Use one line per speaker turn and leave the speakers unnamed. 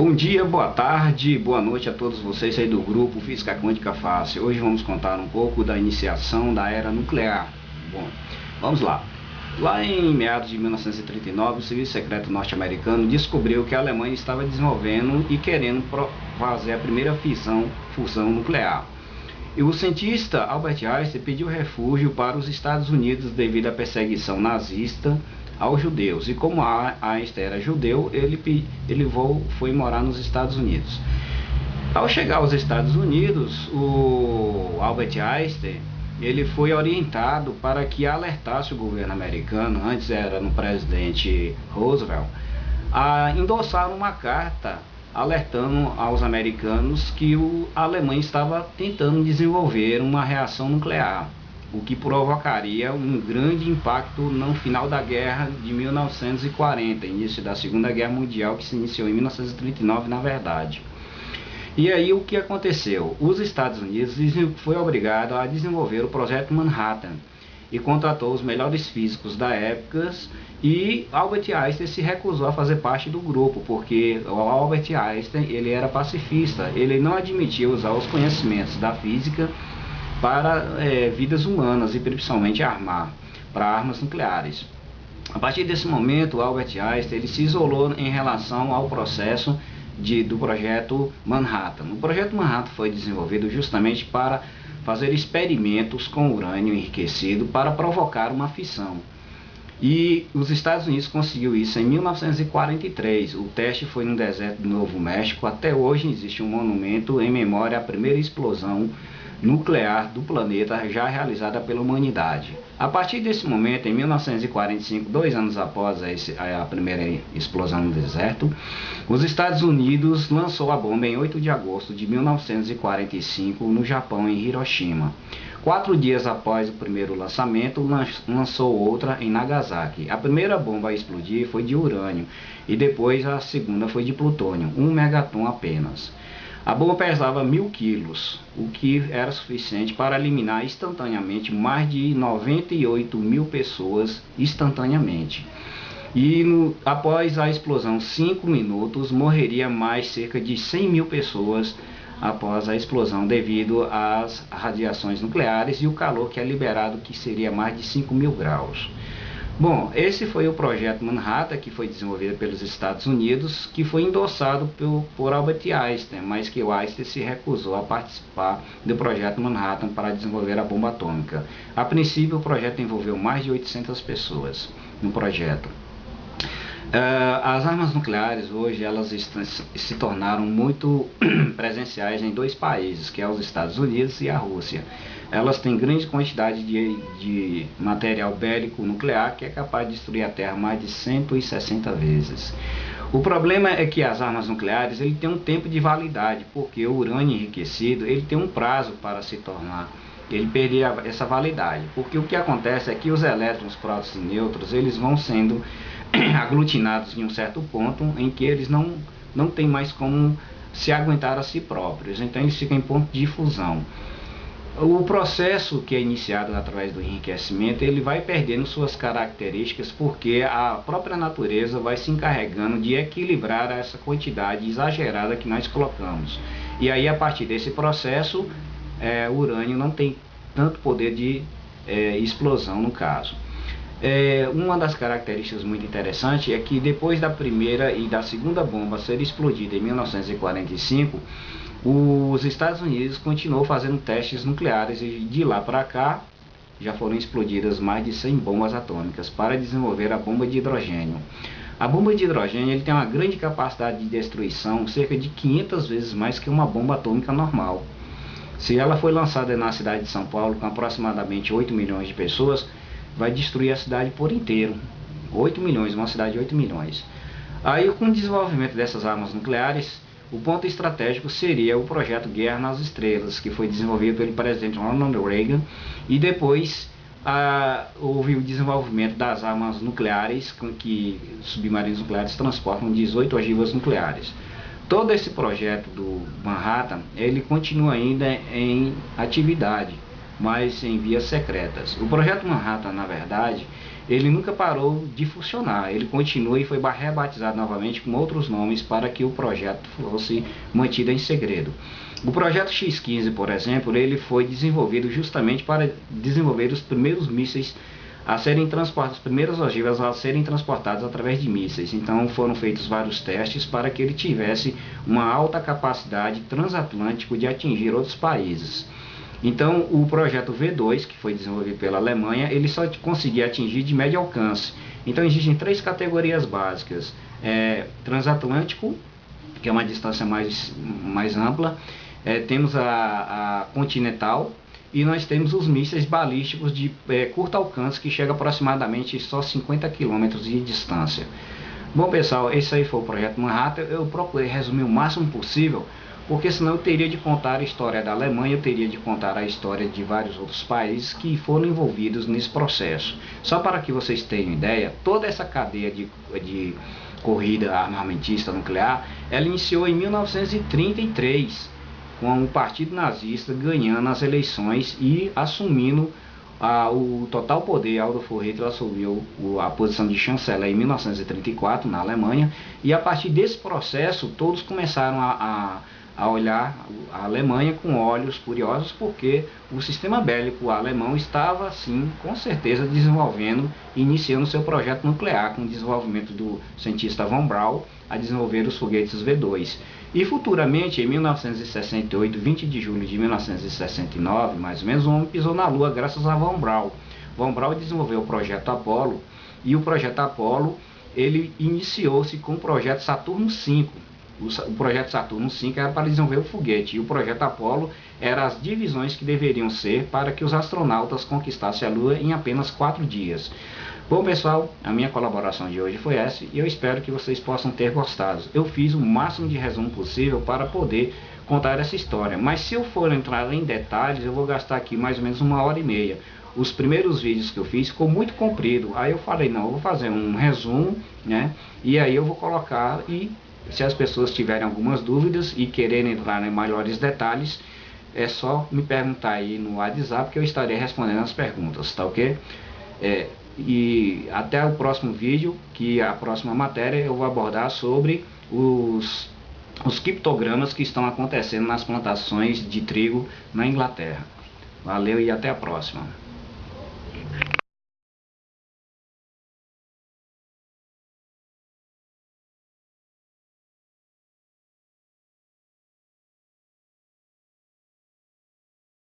Bom dia, boa tarde, boa noite a todos vocês aí do grupo Física Quântica Fácil. Hoje vamos contar um pouco da iniciação da era nuclear. Bom, vamos lá. Lá em meados de 1939, o Serviço Secreto norte-americano descobriu que a Alemanha estava desenvolvendo e querendo fazer a primeira fusão nuclear. E o cientista Albert Einstein pediu refúgio para os Estados Unidos devido à perseguição nazista aos judeus. E como Einstein era judeu, ele foi morar nos Estados Unidos. Ao chegar aos Estados Unidos, o Albert Einstein ele foi orientado para que alertasse o governo americano, antes era no presidente Roosevelt, a endossar uma carta alertando aos americanos que a Alemanha estava tentando desenvolver uma reação nuclear, o que provocaria um grande impacto no final da guerra de 1940, início da Segunda Guerra Mundial, que se iniciou em 1939, na verdade. E aí o que aconteceu? Os Estados Unidos foi obrigado a desenvolver o projeto Manhattan e contratou os melhores físicos da época, e Albert Einstein se recusou a fazer parte do grupo, porque o Albert Einstein ele era pacifista, ele não admitia usar os conhecimentos da física para vidas humanas e principalmente para armas nucleares. A partir desse momento, Albert Einstein ele se isolou em relação ao processo do projeto Manhattan. O projeto Manhattan foi desenvolvido justamente para fazer experimentos com urânio enriquecido para provocar uma fissão. E os Estados Unidos conseguiu isso em 1943. O teste foi no deserto do Novo México. Até hoje existe um monumento em memória à primeira explosão nuclear do planeta já realizada pela humanidade. A partir desse momento, em 1945, 2 anos após a primeira explosão no deserto, os Estados Unidos lançou a bomba em 8 de agosto de 1945 no Japão, em Hiroshima. 4 dias após o primeiro lançamento, lançou outra em Nagasaki. A primeira bomba a explodir foi de urânio e depois a segunda foi de plutônio, 1 megaton apenas. A bomba pesava 1000 quilos, o que era suficiente para eliminar instantaneamente mais de 98 mil pessoas instantaneamente. E após a explosão, 5 minutos, morreria mais cerca de 100 mil pessoas após a explosão devido às radiações nucleares e o calor que é liberado, que seria mais de 5.000 graus. Bom, esse foi o projeto Manhattan, que foi desenvolvido pelos Estados Unidos, que foi endossado por Albert Einstein, mas que o Einstein se recusou a participar do projeto Manhattan para desenvolver a bomba atômica. A princípio, o projeto envolveu mais de 800 pessoas no projeto. As armas nucleares hoje elas se tornaram muito presenciais em 2 países, que é os Estados Unidos e a Rússia. Elas têm grande quantidade de material bélico nuclear que é capaz de destruir a Terra mais de 160 vezes. O problema é que as armas nucleares ele tem um tempo de validade, porque o urânio enriquecido ele tem um prazo para se tornar, ele perder essa validade, porque o que acontece é que os elétrons, prótons e nêutrons eles vão sendo aglutinados em um certo ponto em que eles não têm mais como se aguentar a si próprios, então eles ficam em ponto de fusão. O processo que é iniciado através do enriquecimento ele vai perdendo suas características porque a própria natureza vai se encarregando de equilibrar essa quantidade exagerada que nós colocamos, e aí a partir desse processo o urânio não tem tanto poder de explosão no caso. Uma das características muito interessantes é que depois da primeira e da segunda bomba ser explodida em 1945, os Estados Unidos continuou fazendo testes nucleares e de lá para cá já foram explodidas mais de 100 bombas atômicas para desenvolver a bomba de hidrogênio. A bomba de hidrogênio ele tem uma grande capacidade de destruição, cerca de 500 vezes mais que uma bomba atômica normal. Se ela foi lançada na cidade de São Paulo com aproximadamente 8 milhões de pessoas, vai destruir a cidade por inteiro. 8 milhões, uma cidade de 8 milhões. Aí com o desenvolvimento dessas armas nucleares, o ponto estratégico seria o projeto Guerra nas Estrelas, que foi desenvolvido pelo presidente Ronald Reagan, e depois houve o desenvolvimento das armas nucleares, com que submarinos nucleares transportam 18 ogivas nucleares. Todo esse projeto do Manhattan, ele continua ainda em atividade, mas em vias secretas. O projeto Manhattan, na verdade, ele nunca parou de funcionar, ele continua e foi rebatizado novamente com outros nomes para que o projeto fosse mantido em segredo. O projeto X-15, por exemplo, ele foi desenvolvido justamente para desenvolver os primeiros mísseis a serem transportados, as primeiras ogivas a serem transportadas através de mísseis. Então foram feitos vários testes para que ele tivesse uma alta capacidade transatlântico de atingir outros países. Então o projeto V2, que foi desenvolvido pela Alemanha, ele só conseguia atingir de médio alcance. Então existem três categorias básicas: transatlântico, que é uma distância mais ampla, temos a continental, e nós temos os mísseis balísticos de curto alcance, que chega aproximadamente só 50 km de distância. Bom pessoal, esse aí foi o projeto Manhattan. Eu procurei resumir o máximo possível, porque senão eu teria de contar a história da Alemanha, eu teria de contar a história de vários outros países que foram envolvidos nesse processo. Só para que vocês tenham ideia, toda essa cadeia de corrida armamentista nuclear, ela iniciou em 1933, com o Partido Nazista ganhando as eleições e assumindo o total poder. Adolf Hitler assumiu a posição de chanceler em 1934 na Alemanha, e a partir desse processo todos começaram a olhar a Alemanha com olhos curiosos, porque o sistema bélico alemão estava, sim, com certeza desenvolvendo, iniciando seu projeto nuclear, com o desenvolvimento do cientista von Braun a desenvolver os foguetes V2. E futuramente, em 1968, 20 de julho de 1969, mais ou menos, o homem pisou na Lua graças a von Braun. Von Braun desenvolveu o projeto Apollo, e o projeto Apollo ele iniciou-se com o projeto Saturno V. O projeto Saturno V era para desenvolver o foguete, e o projeto Apollo eram as divisões que deveriam ser para que os astronautas conquistassem a Lua em apenas 4 dias. Bom pessoal, a minha colaboração de hoje foi essa, e eu espero que vocês possam ter gostado. Eu fiz o máximo de resumo possível para poder contar essa história, mas se eu for entrar em detalhes, eu vou gastar aqui mais ou menos 1h30. Os primeiros vídeos que eu fiz ficou muito comprido, aí eu falei, não, eu vou fazer um resumo, né? E aí eu vou colocar, e se as pessoas tiverem algumas dúvidas e quererem entrar em maiores detalhes, é só me perguntar aí no WhatsApp que eu estarei respondendo as perguntas, tá ok? E até o próximo vídeo, que a próxima matéria eu vou abordar sobre os criptogramas que estão acontecendo nas plantações de trigo na Inglaterra. Valeu e até a próxima.